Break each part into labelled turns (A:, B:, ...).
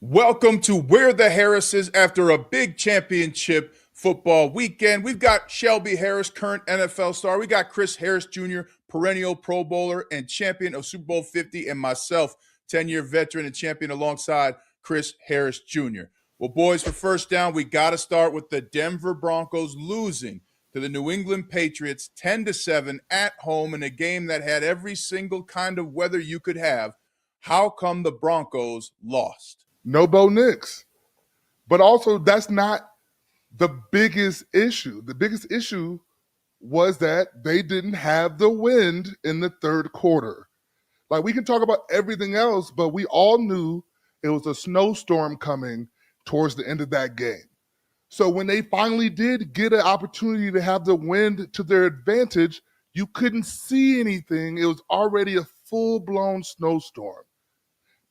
A: Welcome to We're the Harrises after a big championship football weekend. We've got Shelby Harris, current NFL star. We got Chris Harris Jr., perennial Pro Bowler and champion of Super Bowl 50, and myself, 10-year veteran and champion alongside Chris Harris Jr. Well, boys, for first down, we got to start with the Denver Broncos losing to the New England Patriots 10-7 at home in a game that had every single kind of weather you could have. How come the Broncos lost?
B: No Bo Nix. But also, that's not the biggest issue. The biggest issue was that they didn't have the wind in the third quarter. Like, we can talk about everything else, but we all knew it was a snowstorm coming towards the end of that game. So when they finally did get an opportunity to have the wind to their advantage, you couldn't see anything. It was already a full-blown snowstorm.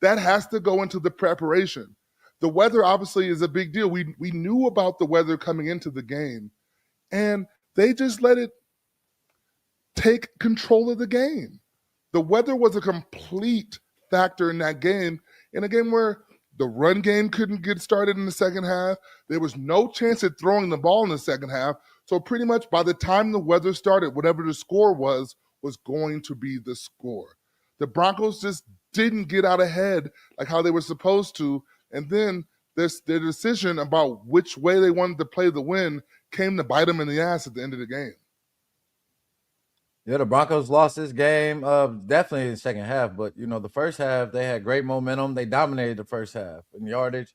B: That has to go into the preparation. The weather obviously is a big deal. We knew about the weather coming into the game, and they just let it take control of the game. The weather was a complete factor in that game, in a game where the run game couldn't get started in the second half. There was no chance at throwing the ball in the second half. So pretty much by the time the weather started, whatever the score was going to be the score. The Broncos just didn't get out ahead like how they were supposed to. And then their decision about which way they wanted to play the win came to bite them in the ass at the end of the game.
C: Yeah, the Broncos lost this game definitely in the second half. But, the first half, they had great momentum. They dominated the first half. And yardage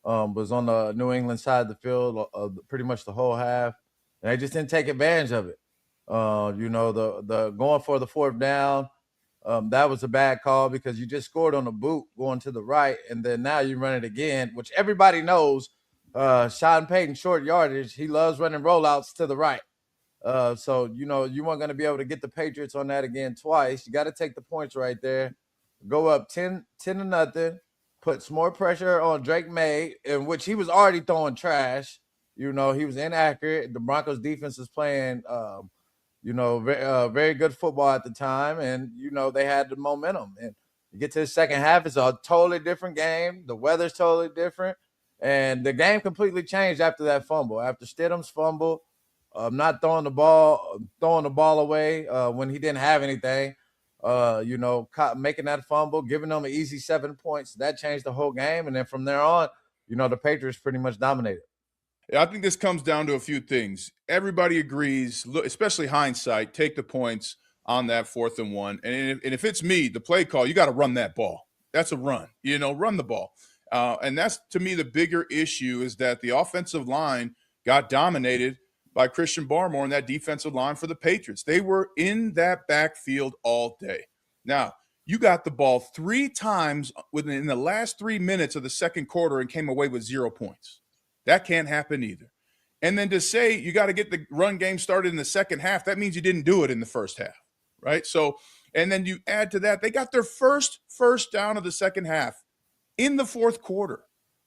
C: was on the New England side of the field pretty much the whole half. And they just didn't take advantage of it. The going for the fourth down, that was a bad call because you just scored on a boot going to the right, and then now you run it again, which everybody knows. Sean Payton, short yardage, he loves running rollouts to the right. So you weren't going to be able to get the Patriots on that again twice. You got to take the points right there. Go up 10-0, put some more pressure on Drake May, in which he was already throwing trash. He was inaccurate. The Broncos defense is playing very good football at the time, and they had the momentum. And you get to the second half, it's a totally different game. The weather's totally different, and the game completely changed after that fumble. After Stidham's fumble, not throwing the ball away when he didn't have anything. Making that fumble, giving them an easy 7 points, that changed the whole game. And then from there on, the Patriots pretty much dominated.
A: Yeah, I think this comes down to a few things. Everybody agrees, especially hindsight, take the points on that 4th and 1. And if it's me, the play call, you got to run that ball. That's a run. Run the ball. And that's, to me, the bigger issue is that the offensive line got dominated by Christian Barmore and that defensive line for the Patriots. They were in that backfield all day. Now, you got the ball 3 times within the last 3 minutes of the second quarter and came away with 0 points. That can't happen either. And then to say you got to get the run game started in the second half, that means you didn't do it in the first half, right? So, and then you add to that, they got their first down of the second half in the fourth quarter.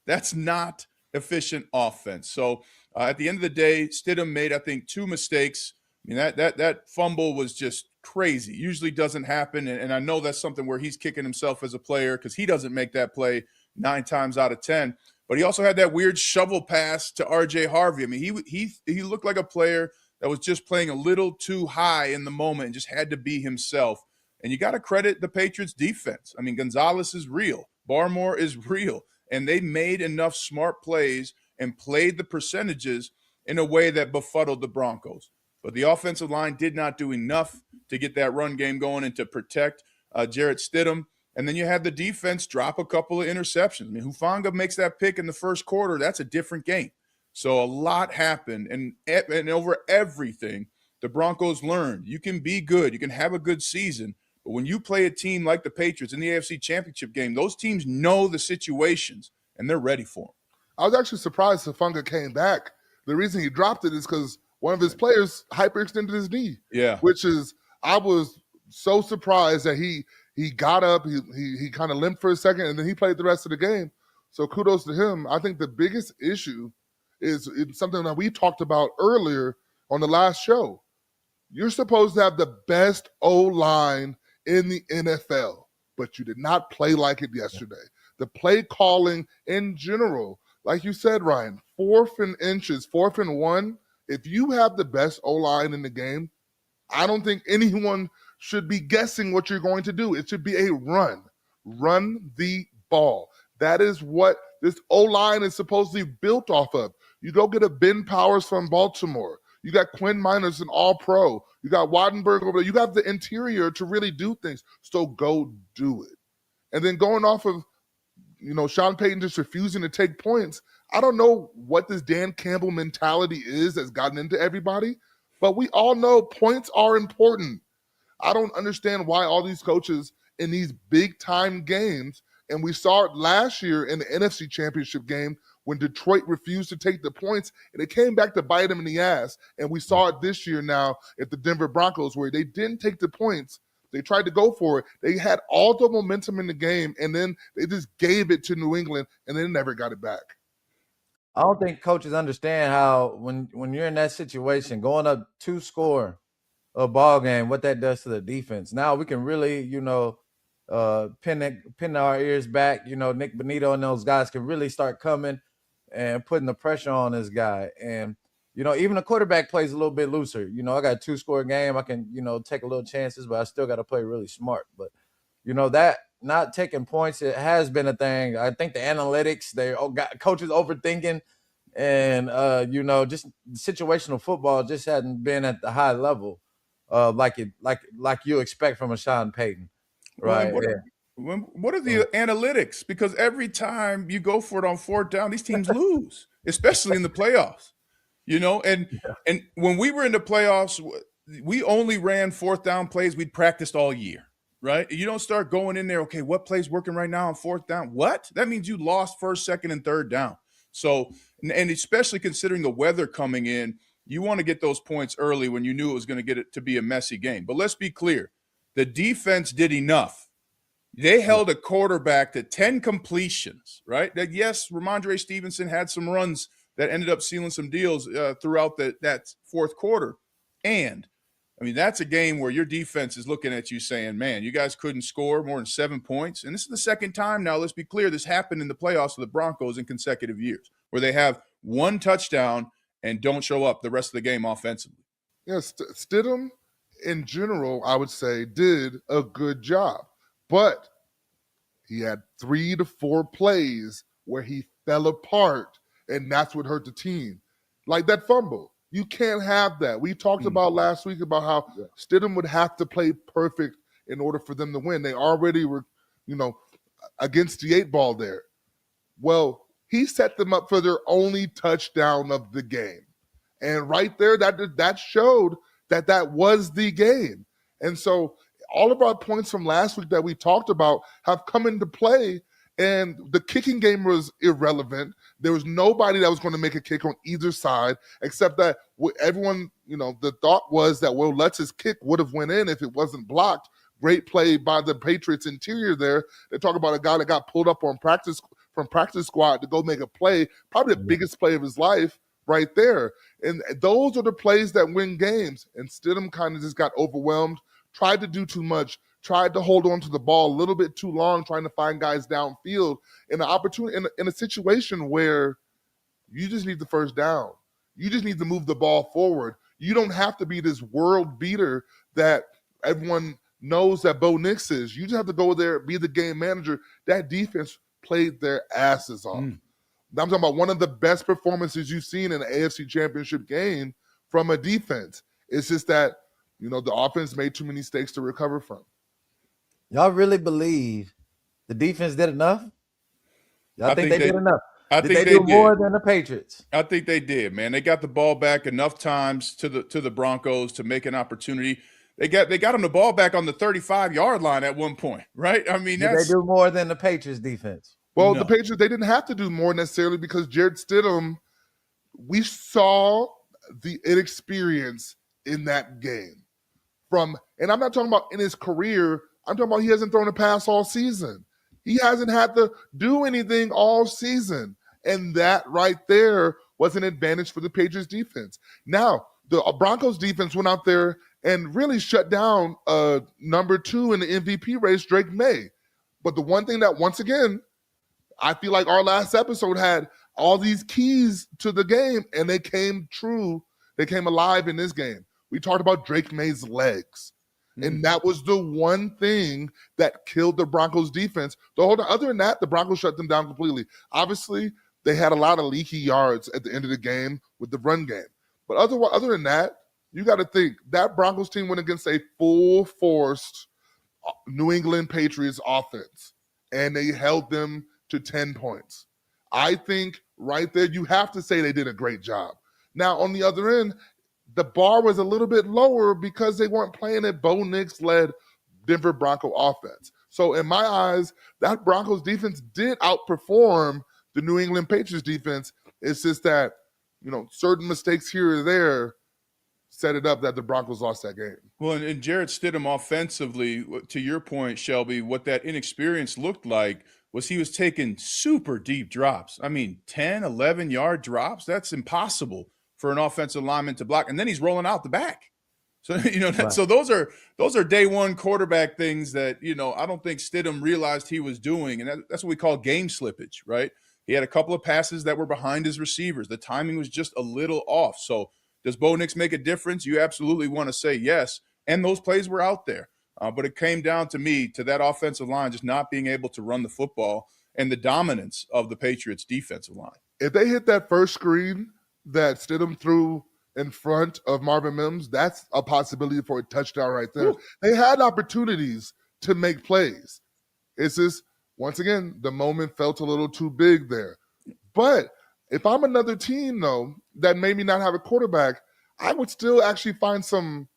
A: That's not efficient offense. So at the end of the day, Stidham made, I think, 2 mistakes. I mean, that fumble was just crazy. Usually doesn't happen, and I know that's something where he's kicking himself as a player because he doesn't make that play 9 times out of 10. But he also had that weird shovel pass to R.J. Harvey. I mean, he looked like a player that was just playing a little too high in the moment and just had to be himself. And you got to credit the Patriots' defense. I mean, Gonzalez is real. Barmore is real. And they made enough smart plays and played the percentages in a way that befuddled the Broncos. But the offensive line did not do enough to get that run game going and to protect Jarrett Stidham. And then you had the defense drop a couple of interceptions. I mean, Hufanga makes that pick in the first quarter. That's a different game. So a lot happened. And over everything, the Broncos learned you can be good. You can have a good season. But when you play a team like the Patriots in the AFC Championship game, those teams know the situations, and they're ready for them.
B: I was actually surprised Hufanga came back. The reason he dropped it is because one of his players hyperextended his knee.
A: Yeah.
B: Which is, I was so surprised that he got up, he kind of limped for a second, and then he played the rest of the game. So kudos to him. I think the biggest issue is something that we talked about earlier on the last show. You're supposed to have the best O-line in the NFL, but you did not play like it yesterday. the play calling in general. Like you said, Ryan, 4th and inches, 4th and 1. If you have the best O-line in the game, I don't think anyone should be guessing what you're going to do. It should be a run. Run the ball. That is what this O-line is supposedly built off of. You go get a Ben Powers from Baltimore. You got Quinn Miners, an all-pro. You got Wattenberg over there. You got the interior to really do things. So go do it. And then going off of, Sean Payton just refusing to take points, I don't know what this Dan Campbell mentality is that's gotten into everybody, but we all know points are important. I don't understand why all these coaches in these big-time games, and we saw it last year in the NFC Championship game when Detroit refused to take the points, and it came back to bite them in the ass. And we saw it this year now at the Denver Broncos where they didn't take the points. They tried to go for it. They had all the momentum in the game, and then they just gave it to New England, and they never got it back.
C: I don't think coaches understand how when you're in that situation, going up 2-score a ball game, what that does to the defense. Now we can really, pin our ears back. Nick Bonito and those guys can really start coming and putting the pressure on this guy. And, even the quarterback plays a little bit looser. I got a 2-score game. I can, take a little chances, but I still got to play really smart. But, that not taking points, it has been a thing. I think the analytics, they got coaches overthinking, and just situational football just hadn't been at the high level, like you expect from a Sean Payton, right?
A: What are the analytics? Because every time you go for it on 4th down, these teams lose, especially in the playoffs. And when we were in the playoffs, we only ran 4th down plays we'd practiced all year. Right? You don't start going in there, okay, what play's working right now on 4th down? What? That means you lost 1st, 2nd, and 3rd down. So, and especially considering the weather coming in, you want to get those points early when you knew it was going to get it to be a messy game. But let's be clear. The defense did enough. They held a quarterback to 10 completions, right? That, yes, Ramondre Stevenson had some runs that ended up sealing some deals throughout that 4th quarter. And that's a game where your defense is looking at you saying, man, you guys couldn't score more than 7 points. And this is the second time now, let's be clear, this happened in the playoffs for the Broncos in consecutive years, where they have 1 touchdown and don't show up the rest of the game offensively.
B: Yes, Stidham, in general, I would say, did a good job. But he had 3 to 4 plays where he fell apart, and that's what hurt the team. Like that fumble. You can't have that. We talked about last week about how Stidham would have to play perfect in order for them to win. They already were, against the 8 ball there. Well, he set them up for their only touchdown of the game. And right there, that showed that was the game. And so all of our points from last week that we talked about have come into play. And the kicking game was irrelevant. There was nobody that was going to make a kick on either side, except that everyone, the thought was that Will Lutz's kick would have went in if it wasn't blocked. Great play by the Patriots interior there. They talk about a guy that got pulled up from practice squad to go make a play, probably the biggest play of his life right there. And those are the plays that win games. And Stidham kind of just got overwhelmed, tried to do too much, tried to hold on to the ball a little bit too long, trying to find guys downfield in an opportunity in a situation where you just need the 1st down. You just need to move the ball forward. You don't have to be this world beater that everyone knows that Bo Nix is. You just have to go there, be the game manager. That defense played their asses off. I'm talking about one of the best performances you've seen in the AFC Championship game from a defense. It's just that, the offense made too many mistakes to recover from.
C: Y'all really believe the defense did enough? Y'all think they did enough?
A: I
C: Did
A: think
C: they do more than the Patriots?
A: I think they did, man. They got the ball back enough times to the Broncos to make an opportunity. They got them the ball back on the 35-yard line at one point, right? Did
C: they do more than the Patriots defense?
B: Well, no. The Patriots, they didn't have to do more necessarily because Jarrett Stidham, we saw the inexperience in that game. And I'm not talking about in his career, I'm talking about he hasn't thrown a pass all season. He hasn't had to do anything all season. And that right there was an advantage for the Patriots defense. Now, the Broncos defense went out there and really shut down number 2 in the MVP race, Drake May. But the one thing that, once again, I feel like our last episode had all these keys to the game, and they came true. They came alive in this game. We talked about Drake May's legs. And that was the one thing that killed the Broncos defense. Other than that, the Broncos shut them down completely. Obviously, they had a lot of leaky yards at the end of the game with the run game. But other than that, you got to think that Broncos team went against a full-forced New England Patriots offense, and they held them to 10 points. I think right there, you have to say they did a great job. Now, on the other end, the bar was a little bit lower because they weren't playing a Bo Nix-led Denver Bronco offense. So in my eyes, that Broncos defense did outperform the New England Patriots defense. It's just that, certain mistakes here or there set it up that the Broncos lost that game.
A: Well, and Jarrett Stidham offensively, to your point, Shelby, what that inexperience looked like was he was taking super deep drops. I mean, 10, 11-yard drops, that's impossible for an offensive lineman to block. And then he's rolling out the back. So, right. So those are day one quarterback things that, I don't think Stidham realized he was doing. And that's what we call game slippage, right? He had a couple of passes that were behind his receivers. The timing was just a little off. So does Bo Nix make a difference? You absolutely want to say yes. And those plays were out there. But it came down to that offensive line just not being able to run the football and the dominance of the Patriots defensive line.
B: If they hit that first screen that Stidham threw in front of Marvin Mims, that's a possibility for a touchdown right there. Ooh. They had opportunities to make plays. It's just, once again, the moment felt a little too big there. But if I'm another team, though, that maybe not have a quarterback, I would still actually find some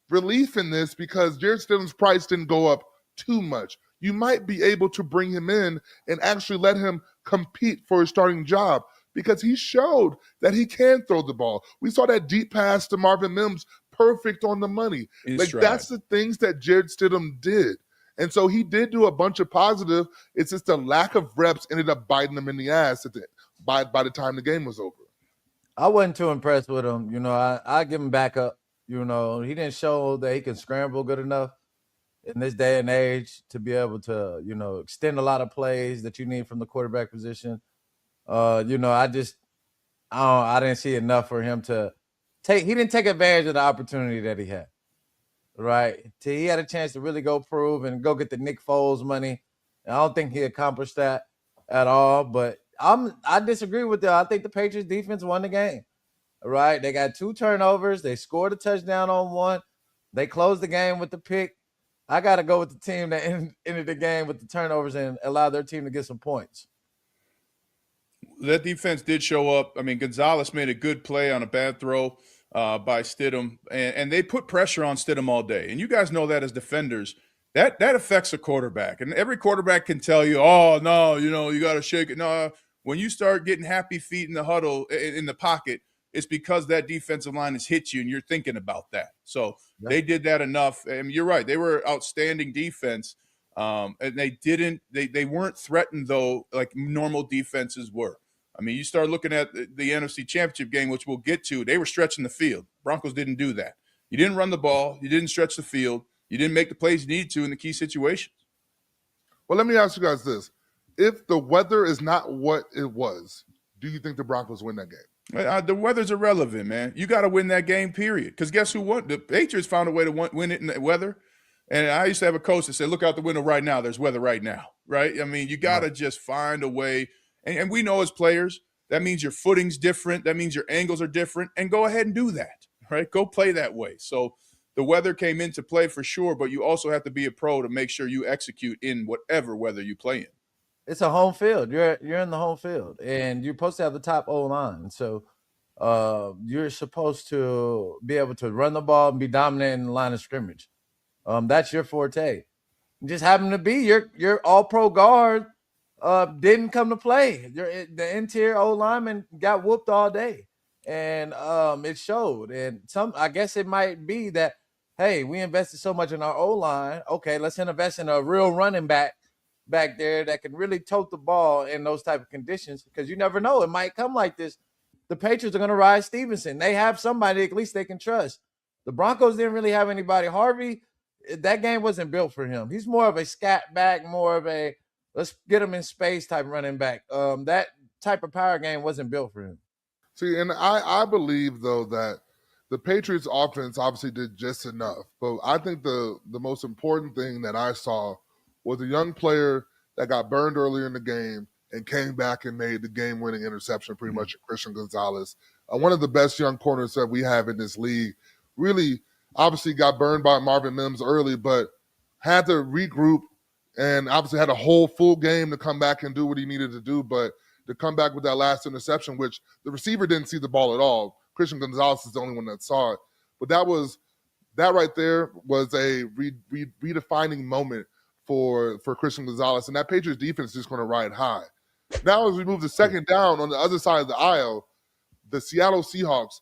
B: relief in this because Jarrett Stidham's price didn't go up too much. You might be able to bring him in and actually let him compete for a starting job because he showed that he can throw the ball. We saw that deep pass to Marvin Mims, perfect on the money. That's the things that Jarrett Stidham did. And so he did do a bunch of positive. It's just the lack of reps ended up biting him in the ass by the time the game was over.
C: I wasn't too impressed with him. I give him back up. He didn't show that he can scramble good enough in this day and age to be able to, extend a lot of plays that you need from the quarterback position. I didn't see enough for him to take. He didn't take advantage of the opportunity that he had. Right. He had a chance to really go prove and go get the Nick Foles money. And I don't think he accomplished that at all. But I disagree with that. I think the Patriots defense won the game. Right. They got 2 turnovers. They scored a touchdown on one. They closed the game with the pick. I got to go with the team that ended the game with the turnovers and allowed their team to get some points.
A: That defense did show up. I mean, Gonzalez made a good play on a bad throw by Stidham, and they put pressure on Stidham all day. And you guys know that as defenders, that affects a quarterback. And every quarterback can tell you, oh, no, you got to shake it. No, when you start getting happy feet in the huddle, in the pocket, it's because that defensive line has hit you and you're thinking about that. So They did that enough. And you're right. They were outstanding defense. And they weren't threatened, though, like normal defenses were. I mean, you start looking at the NFC Championship game, which we'll get to. They were stretching the field. Broncos didn't do that. You didn't run the ball. You didn't stretch the field. You didn't make the plays you needed to in the key situations.
B: Well, let me ask you guys this. If the weather is not what it was, do you think the Broncos win that game?
A: The weather's irrelevant, man. You got to win that game, period. Because guess who won? The Patriots found a way to win it in the weather. And I used to have a coach that said, look out the window right now. There's weather right now, right? I mean, you got to just find a way. And we know as players, that means your footing's different. That means your angles are different. And go ahead and do that, right? Go play that way. So the weather came into play for sure, but you also have to be a pro to make sure you execute in whatever weather you play in.
C: It's a home field. You're in the home field, and you're supposed to have the top O-line. So you're supposed to be able to run the ball and be dominant in the line of scrimmage. That's your forte. Just happen to be your all-pro guard didn't come to play. The interior O-lineman got whooped all day, and it showed. And I guess it might be that, hey, we invested so much in our O-line. Okay, let's invest in a real running back there that can really tote the ball in those type of conditions, because you never know. It might come like this. The Patriots are going to ride Stevenson. They have somebody at least they can trust. The Broncos didn't really have anybody. Harvey, that game wasn't built for him. He's more of a scat back, more of a let's get him in space type running back. That type of power game wasn't built for him.
B: See, and I believe though that the Patriots offense obviously did just enough. But I think the most important thing that I saw was a young player that got burned earlier in the game and came back and made the game-winning interception pretty much, Christian Gonzalez. One of the best young corners that we have in this league. Really, obviously got burned by Marvin Mims early, but had to regroup and obviously had a whole full game to come back and do what he needed to do. But to come back with that last interception, which the receiver didn't see the ball at all. Christian Gonzalez is the only one that saw it. But that right there was a redefining moment for Christian Gonzalez. And that Patriots defense is just going to ride high. Now as we move to second down on the other side of the aisle, the Seattle Seahawks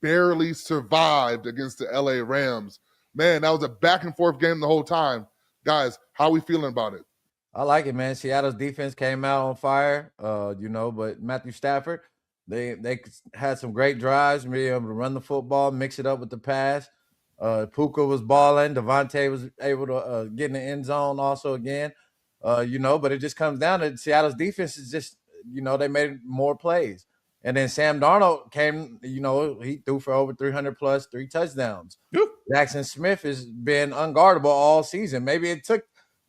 B: barely survived against the LA Rams. Man, that was a back and forth game the whole time. Guys, how are we feeling about it?
C: I like it, man. Seattle's defense came out on fire, but Matthew Stafford, they had some great drives, being able to run the football, mix it up with the pass. Puka was balling. Devontae was able to get in the end zone also again. But it just comes down to Seattle's defense is just, they made more plays. And then Sam Darnold came, he threw for over 300 plus, 3 touchdowns.
A: Yep.
C: Jackson Smith has been unguardable all season. Maybe it took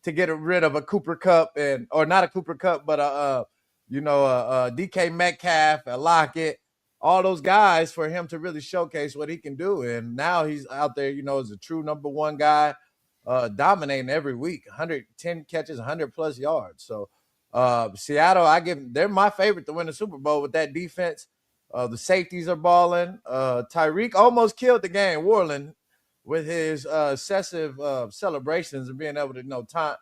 C: to get rid of a Cooper Kupp or not a Cooper Kupp, but a DK Metcalf, a Lockett, all those guys for him to really showcase what he can do. And now he's out there, as a true number one guy, dominating every week, 110 catches, 100 plus yards. So Seattle, they're my favorite to win the Super Bowl with that defense. The safeties are balling. Tyreek almost killed the game, Warland, with his excessive celebrations and being able to, time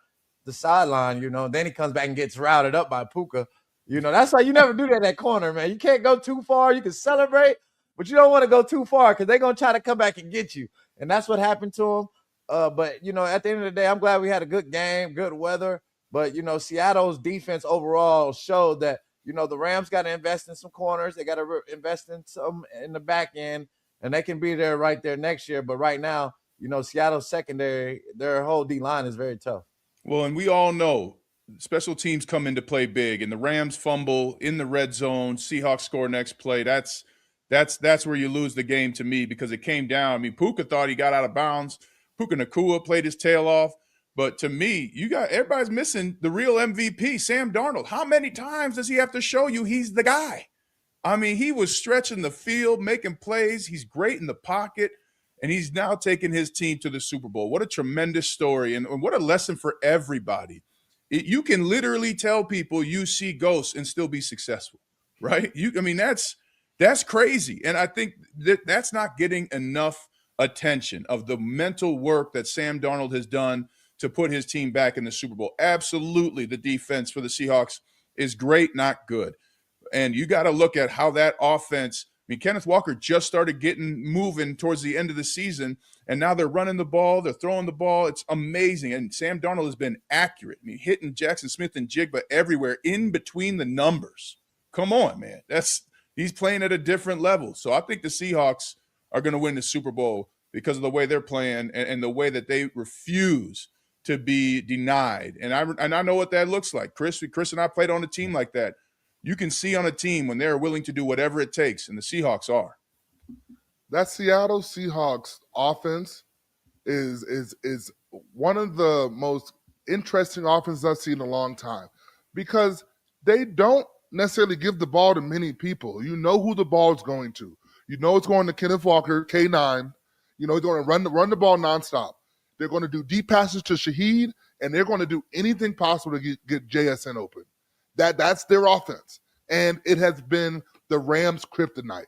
C: the sideline, then he comes back and gets routed up by Puka. That's why you never do that at corner, man. You can't go too far. You can celebrate, but you don't want to go too far because they're going to try to come back and get you. And that's what happened to him. But at the end of the day, I'm glad we had a good game, good weather. But, Seattle's defense overall showed that, the Rams got to invest in some corners. They got to invest in some in the back end, and they can be there right there next year. But right now, Seattle's secondary, their whole D-line is very tough.
A: Well, and we all know special teams come into play big, and the Rams fumble in the red zone. Seahawks score next play. That's where you lose the game to me because it came down. I mean, Puka thought he got out of bounds. Puka Nacua played his tail off. But to me, everybody's missing the real MVP, Sam Darnold. How many times does he have to show you he's the guy? I mean, he was stretching the field, making plays. He's great in the pocket, and he's now taking his team to the Super Bowl. What a tremendous story, and what a lesson for everybody. You can literally tell people you see ghosts and still be successful, right? That's crazy, and I think that's not getting enough attention of the mental work that Sam Darnold has done to put his team back in the Super Bowl. Absolutely, the defense for the Seahawks is great, not good. And you got to look at how that offense – Kenneth Walker just started moving towards the end of the season, and now they're running the ball, they're throwing the ball. It's amazing. And Sam Darnold has been accurate. Hitting Jackson Smith and Jigba everywhere in between the numbers. Come on, man. He's playing at a different level. So I think the Seahawks are going to win the Super Bowl because of the way they're playing and the way that they refuse to be denied. And I know what that looks like. Chris and I played on a team like that. You can see on a team when they're willing to do whatever it takes, and the Seahawks are.
B: That Seattle Seahawks offense is one of the most interesting offenses I've seen in a long time because they don't necessarily give the ball to many people. You know who the ball is going to. You know it's going to Kenneth Walker, K9. He's going to run the ball nonstop. They're going to do deep passes to Shaheed, and they're going to do anything possible to get JSN open. That's their offense. And it has been the Rams' kryptonite.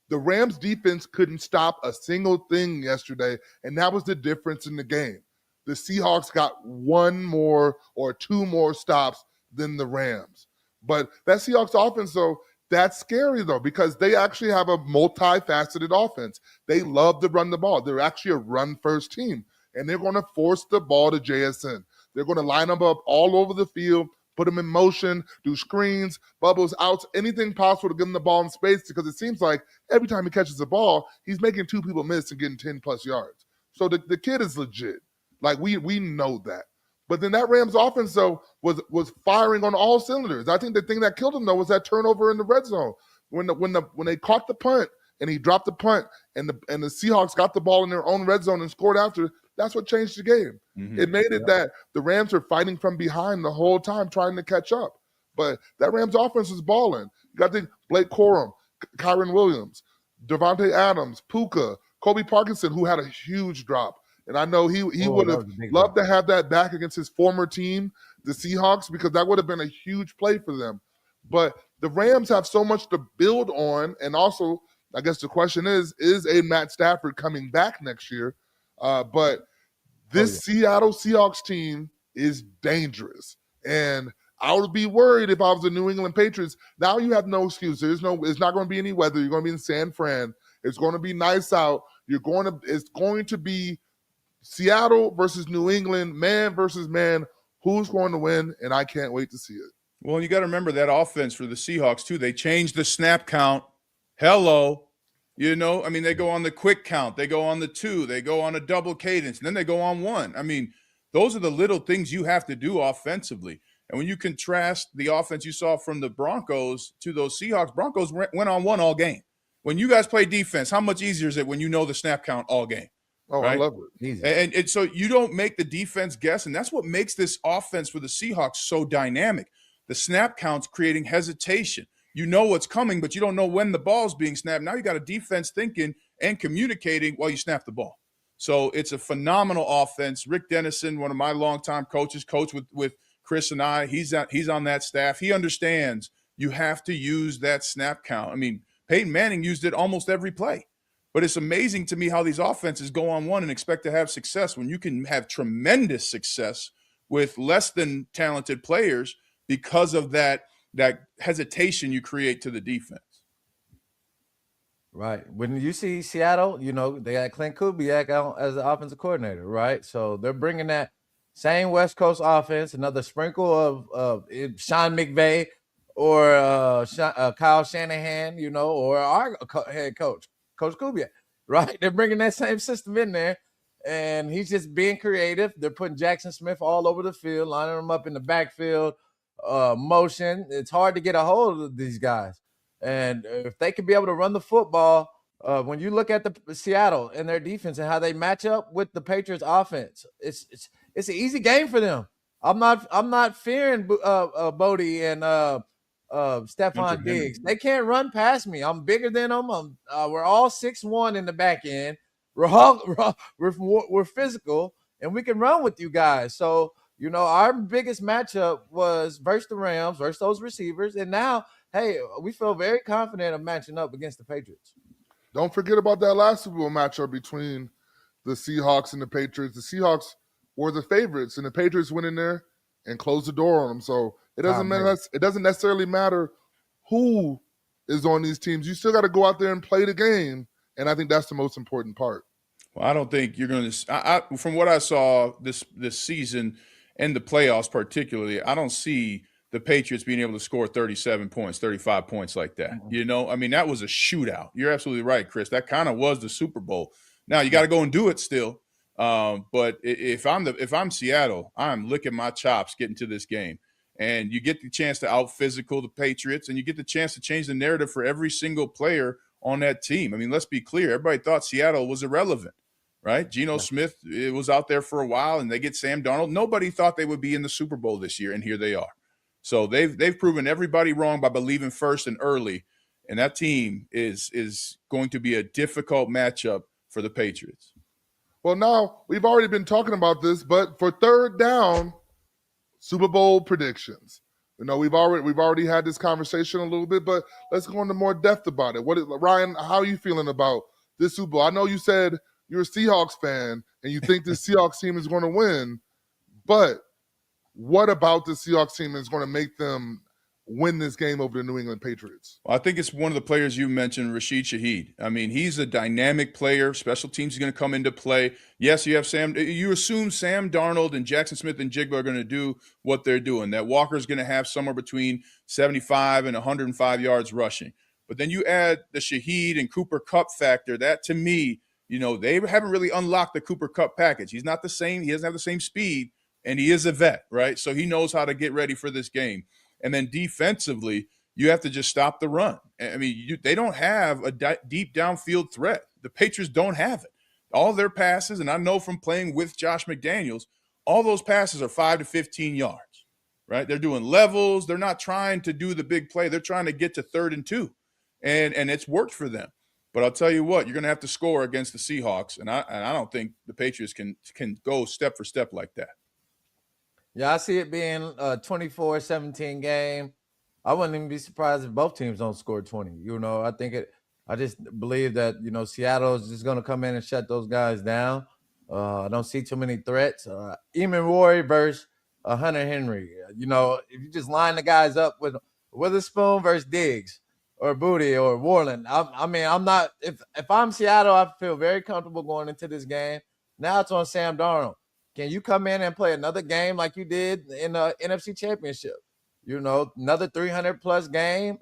B: The Rams' defense couldn't stop a single thing yesterday, and that was the difference in the game. The Seahawks got 1 more or 2 more stops than the Rams. But that Seahawks offense, though, that's scary, though, because they actually have a multifaceted offense. They love to run the ball. They're actually a run-first team. And they're going to force the ball to JSN. They're going to line them up all over the field, put them in motion, do screens, bubbles, outs, anything possible to give him the ball in space because it seems like every time he catches the ball, he's making 2 people miss and getting 10-plus yards. So the kid is legit. Like, we know that. But then that Rams offense, though, was firing on all cylinders. I think the thing that killed him, though, was that turnover in the red zone. When they caught the punt and he dropped the punt and the Seahawks got the ball in their own red zone and scored after, that's what changed the game.
A: Mm-hmm.
B: It made it that the Rams were fighting from behind the whole time trying to catch up. But that Rams offense was balling. You got to think Blake Corum, Kyron Williams, Devontae Adams, Puka, Kobe Parkinson, who had a huge drop. And I know he would have loved to have that back against his former team, the Seahawks, because that would have been a huge play for them. But the Rams have so much to build on. And also, I guess the question is a Matt Stafford coming back next year? But this Seattle Seahawks team is dangerous. And I would be worried if I was the New England Patriots. Now you have no excuse. It's not going to be any weather. You're going to be in San Fran. It's going to be nice out. It's going to be Seattle versus New England, man versus man. Who's going to win? And I can't wait to see it.
A: Well, you got to remember that offense for the Seahawks, too. They changed the snap count. Hello. You know, I mean, they go on the quick count. They go on the 2. They go on a double cadence. And then they go on 1. I mean, those are the little things you have to do offensively. And when you contrast the offense you saw from the Broncos to those Seahawks, Broncos went on 1 all game. When you guys play defense, how much easier is it when you know the snap count all game?
B: Oh, right? I love it.
C: Easy.
A: And so you don't make the defense guess, and that's what makes this offense for the Seahawks so dynamic. The snap count's creating hesitation. You know what's coming, but you don't know when the ball's being snapped. Now you got a defense thinking and communicating while you snap the ball. So it's a phenomenal offense. Rick Dennison, one of my longtime coaches, coached with Chris and I. He's on that staff. He understands you have to use that snap count. I mean, Peyton Manning used it almost every play. But it's amazing to me how these offenses go on 1 and expect to have success when you can have tremendous success with less than talented players because of that hesitation you create to the defense.
C: Right. When you see Seattle, you know, they got Clint Kubiak out as the offensive coordinator, right? So they're bringing that same West Coast offense, another sprinkle of Sean McVay or Kyle Shanahan, you know, or our head coach, Coach Kubiak, right? They're bringing that same system in there, and he's just being creative. They're putting Jackson Smith all over the field, lining him up in the backfield, motion. It's hard to get a hold of these guys. And if they could be able to run the football, when you look at the Seattle and their defense and how they match up with the Patriots offense, it's an easy game for them. I'm not fearing Bodie and Stephon Diggs. They can't run past me. I'm bigger than them. We're all 6'1" in the back end. We're physical, and we can run with you guys. So, you know, our biggest matchup was versus the Rams, versus those receivers. And now, hey, we feel very confident of matching up against the Patriots.
B: Don't forget about that last Super Bowl matchup between the Seahawks and the Patriots. The Seahawks were the favorites, and the Patriots went in there and closed the door on them. So it doesn't necessarily matter who is on these teams. You still got to go out there and play the game, and I think that's the most important part.
A: Well, I don't think you're going to – from what I saw this season and the playoffs particularly, I don't see the Patriots being able to score 37 points, 35 points like that. Mm-hmm. You know, I mean, that was a shootout. You're absolutely right, Chris. That kind of was the Super Bowl. Now, you got to go and do it still. But if I'm Seattle, I'm licking my chops getting to this game. And you get the chance to out-physical the Patriots, and you get the chance to change the narrative for every single player on that team. I mean, let's be clear. Everybody thought Seattle was irrelevant, right? Geno Smith was out there for a while, and they get Sam Darnold. Nobody thought they would be in the Super Bowl this year, and here they are. So they've proven everybody wrong by believing first and early, and that team is going to be a difficult matchup for the Patriots.
B: Well, now we've already been talking about this, but for third down, Super Bowl predictions. You know, we've already had this conversation a little bit, but let's go into more depth about it. Ryan, how are you feeling about this Super Bowl? I know you said you're a Seahawks fan and you think this Seahawks team is going to win, but what about the Seahawks team is going to make them win this game over the New England Patriots?
A: Well, I think it's one of the players you mentioned, Rashid Shaheed. I mean, he's a dynamic player. Special teams is going to come into play. Yes, you assume Sam Darnold and Jackson Smith and Jigba are going to do what they're doing, that Walker's going to have somewhere between 75 and 105 yards rushing. But then you add the Shaheed and Cooper Kupp factor. That, to me, you know, they haven't really unlocked the Cooper Kupp package. He's not the same. He doesn't have the same speed. and he is a vet, right? So he knows how to get ready for this game. And then defensively, you have to just stop the run. I mean, they don't have a deep downfield threat. The Patriots don't have it. All their passes, and I know from playing with Josh McDaniels, all those passes are 5 to 15 yards, right? They're doing levels. They're not trying to do the big play. They're trying to get to 3rd and 2, and it's worked for them. But I'll tell you what, you're going to have to score against the Seahawks, and I don't think the Patriots can go step for step like that.
C: Yeah, I see it being a 24-17 game. I wouldn't even be surprised if both teams don't score 20. I just believe that, Seattle is just going to come in and shut those guys down. I don't see too many threats. Eamon Rory versus Hunter Henry. If you just line the guys up with Witherspoon versus Diggs or Booty or Warland, I'm not – if I'm Seattle, I feel very comfortable going into this game. Now it's on Sam Darnold. Can you come in and play another game like you did in the NFC Championship? Another 300-plus game.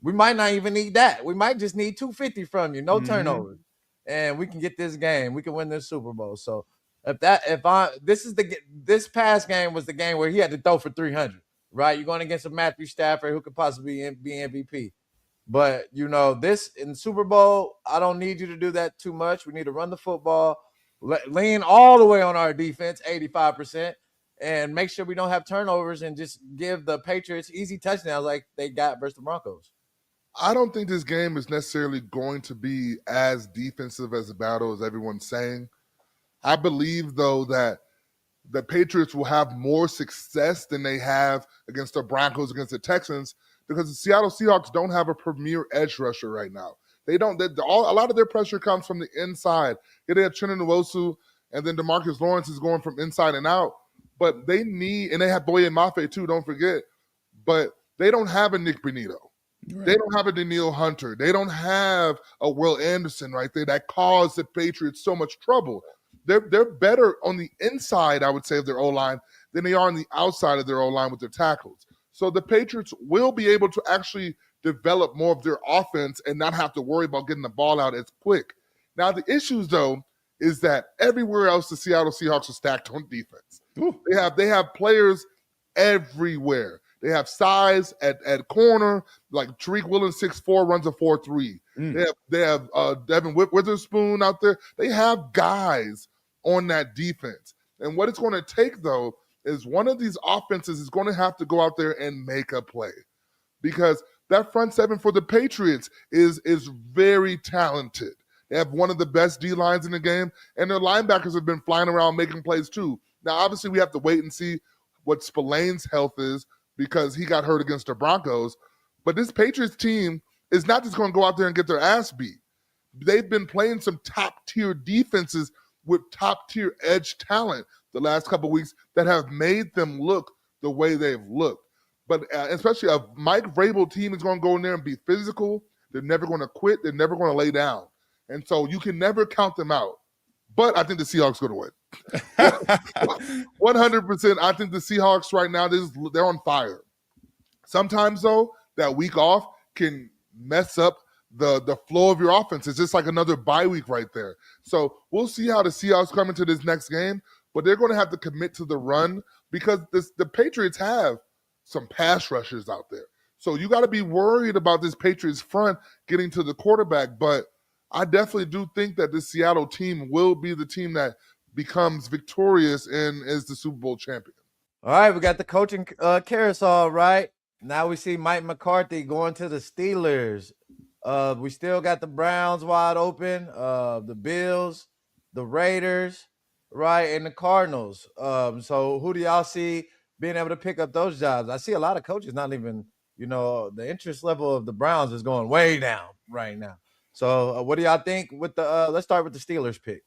C: We might not even need that. We might just need 250 from you, no turnovers, and we can get this game. We can win this Super Bowl. So this past game was the game where he had to throw for 300, right? You're going against a Matthew Stafford who could possibly be MVP. But this in Super Bowl, I don't need you to do that too much. We need to run the football, lean all the way on our defense, 85%. And make sure we don't have turnovers and just give the Patriots easy touchdowns like they got versus the Broncos.
B: I don't think this game is necessarily going to be as defensive as a battle as everyone's saying. I believe, though, that the Patriots will have more success than they have against the Broncos, against the Texans, because the Seattle Seahawks don't have a premier edge rusher right now. They don't. A lot of their pressure comes from the inside. They have Chinna Nwosu, and then DeMarcus Lawrence is going from inside and out. But they need, and they have Boye Mafe too, don't forget. But they don't have a Nick Benito. Right. They don't have a Daniil Hunter. They don't have a Will Anderson right there that caused the Patriots so much trouble. They're better on the inside, I would say, of their O-line than they are on the outside of their O-line with their tackles. So the Patriots will be able to actually develop more of their offense and not have to worry about getting the ball out as quick. Now, the issues, though, is that everywhere else the Seattle Seahawks are stacked on defense. Ooh. They have players everywhere. They have size at corner, like Tariq Woolen, 6'4", runs a 4.3. They have Devin Witherspoon out there. They have guys on that defense. And what it's going to take, though, is one of these offenses is going to have to go out there and make a play, because that front seven for the Patriots is very talented. They have one of the best D-lines in the game, and their linebackers have been flying around making plays too. Now, obviously, we have to wait and see what Spillane's health is, because he got hurt against the Broncos. But this Patriots team is not just going to go out there and get their ass beat. They've been playing some top-tier defenses with top-tier edge talent the last couple of weeks that have made them look the way they've looked. But especially a Mike Vrabel team is going to go in there and be physical. They're never going to quit. They're never going to lay down. And so you can never count them out. But I think the Seahawks are going to win. 100%. I think the Seahawks right now, they're on fire. Sometimes, though, that week off can mess up the flow of your offense. It's just like another bye week right there. So we'll see how the Seahawks come into this next game, but they're going to have to commit to the run, because the Patriots have some pass rushers out there. So you got to be worried about this Patriots front getting to the quarterback. But I definitely do think that the Seattle team will be the team that becomes victorious and is the Super Bowl champion.
C: All right, we got the coaching carousel, right? Now we see Mike McCarthy going to the Steelers. We still got the Browns wide open, the Bills, the Raiders, right, and the Cardinals. So who do y'all see being able to pick up those jobs? I see a lot of coaches not even, the interest level of the Browns is going way down right now. So what do y'all think with the let's start with the Steelers pick.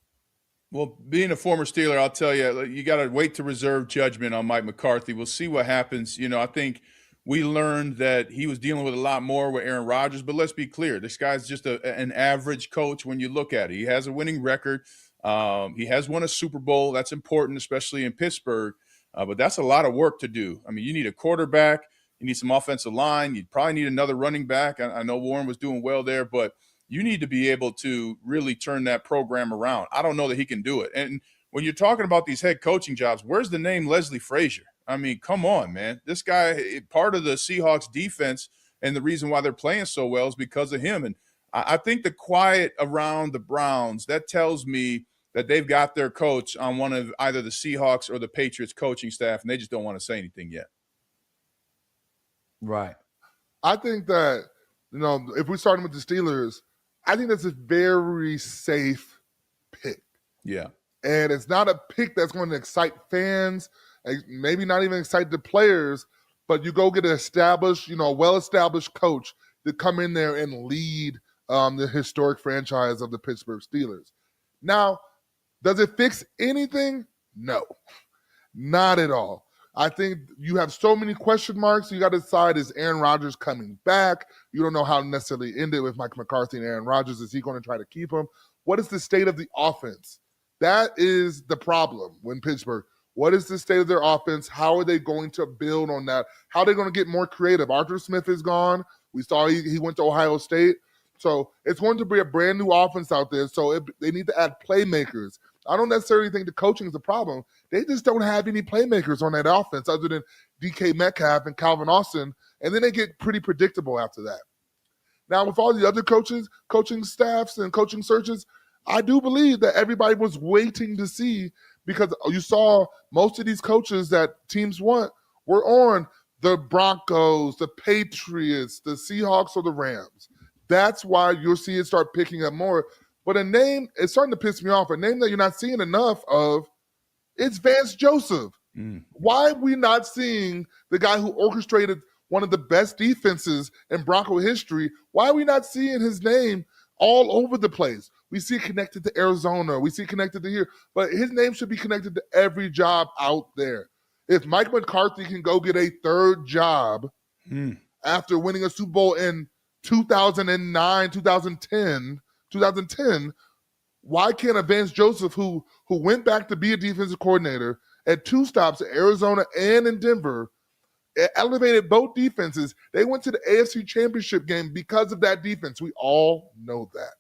A: Well, being a former Steeler, I'll tell you, you got to wait to reserve judgment on Mike McCarthy. We'll see what happens. I think we learned that he was dealing with a lot more with Aaron Rodgers, but let's be clear. This guy's just an average coach when you look at it. He has a winning record. He has won a Super Bowl. That's important, especially in Pittsburgh. But that's a lot of work to do. I mean, you need a quarterback. You need some offensive line. You probably need another running back. I know Warren was doing well there, but you need to be able to really turn that program around. I don't know that he can do it. And when you're talking about these head coaching jobs, where's the name Leslie Frazier? I mean, come on, man. This guy, part of the Seahawks defense, and the reason why they're playing so well is because of him. And I think the quiet around the Browns, that tells me that they've got their coach on one of either the Seahawks or the Patriots coaching staff, and they just don't want to say anything yet.
C: Right.
B: I think that, if we're starting with the Steelers, I think that's a very safe pick.
A: Yeah.
B: And it's not a pick that's going to excite fans, maybe not even excite the players, but you go get an established, a well-established coach to come in there and lead the historic franchise of the Pittsburgh Steelers. Now, does it fix anything? No, not at all. I think you have so many question marks. You got to decide, is Aaron Rodgers coming back? You don't know how it necessarily ended with Mike McCarthy and Aaron Rodgers. Is he going to try to keep him? What is the state of the offense? That is the problem when Pittsburgh. What is the state of their offense? How are they going to build on that? How are they going to get more creative? Arthur Smith is gone. We saw he went to Ohio State. So it's going to be a brand new offense out there. So they need to add playmakers. I don't necessarily think the coaching is the problem. They just don't have any playmakers on that offense other than DK Metcalf and Calvin Austin, and then they get pretty predictable after that. Now, with all the other coaches, coaching staffs, and coaching searches, I do believe that everybody was waiting to see, because you saw most of these coaches that teams want were on the Broncos, the Patriots, the Seahawks, or the Rams. That's why you'll see it start picking up more. But a name, it's starting to piss me off, a name that you're not seeing enough of, it's Vance Joseph. Why are we not seeing the guy who orchestrated one of the best defenses in Bronco history? Why are we not seeing his name all over the place? We see it connected to Arizona. We see it connected to here. But his name should be connected to every job out there. If Mike McCarthy can go get a third job after winning a Super Bowl in 2009, 2010, why can't a Vance Joseph, who went back to be a defensive coordinator at two stops in Arizona and in Denver, elevated both defenses? They went to the AFC Championship Game because of that defense. We all know that.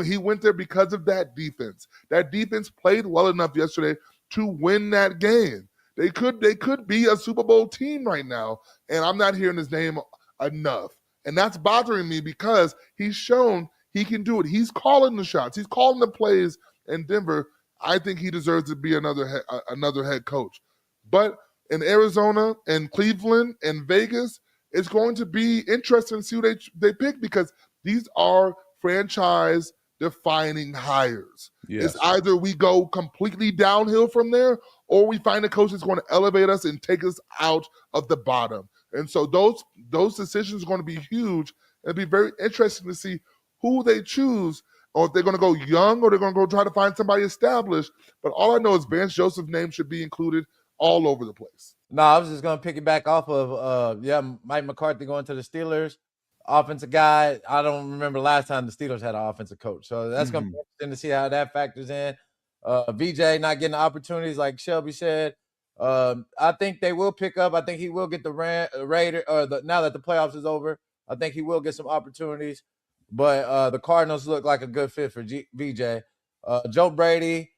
B: He went there because of that defense. That defense played well enough yesterday to win that game. They could be a Super Bowl team right now, and I'm not hearing his name enough. And that's bothering me because he's shown he can do it. He's calling the shots. He's calling the plays in Denver. I think he deserves to be another head coach. But in Arizona and Cleveland and Vegas, it's going to be interesting to see who they pick, because these are franchise-defining hires.
A: Yes.
B: It's either we go completely downhill from there, or we find a coach that's going to elevate us and take us out of the bottom. And so those decisions are going to be huge. It'll be very interesting to see who they choose, or if they're going to go young or they're going to go try to find somebody established. But all I know is Vance Joseph's name should be included all over the place.
C: No, I was just going to piggyback off of, Mike McCarthy going to the Steelers. Offensive guy. I don't remember last time the Steelers had an offensive coach. So that's going to be interesting to see how that factors in. VJ not getting opportunities, like Shelby said. I think they will pick up. I think he will get the Raider, now that the playoffs is over. I think he will get some opportunities. But the Cardinals look like a good fit for VJ. Joe Brady,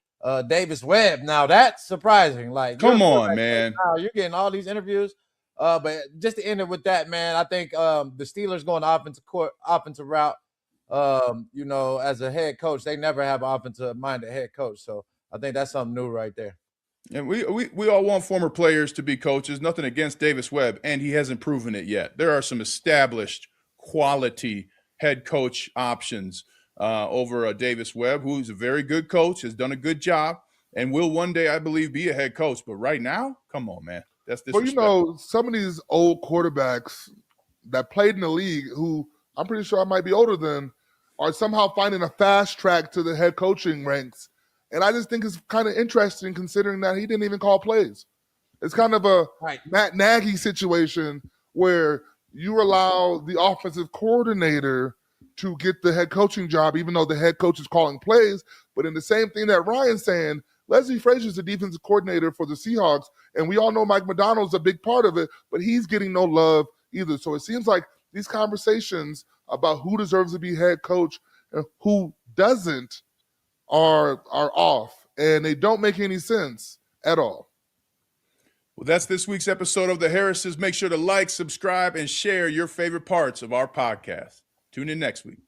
C: Davis Webb. Now that's surprising. Like,
A: come on, man.
C: Now you're getting all these interviews. But just to end it with that, man, I think the Steelers going offensive route. As a head coach, they never have an offensive-minded head coach. So I think that's something new right there.
A: And we all want former players to be coaches. Nothing against Davis Webb, and he hasn't proven it yet. There are some established quality head coach options over Davis Webb, who's a very good coach, has done a good job, and will one day, I believe, be a head coach. But right now, come on, man. That's disrespectful.
B: Well, some of these old quarterbacks that played in the league, who I'm pretty sure I might be older than, are somehow finding a fast track to the head coaching ranks. And I just think it's kind of interesting, considering that he didn't even call plays. It's kind of a Matt Nagy situation where you allow the offensive coordinator to get the head coaching job, even though the head coach is calling plays. But in the same thing that Ryan's saying, Leslie Frazier is the defensive coordinator for the Seahawks, and we all know Mike Macdonald's a big part of it, but he's getting no love either. So it seems like these conversations about who deserves to be head coach and who doesn't are off. and they don't make any sense at all.
A: Well, that's this week's episode of The Harrises. Make sure to like, subscribe, and share your favorite parts of our podcast. Tune in next week.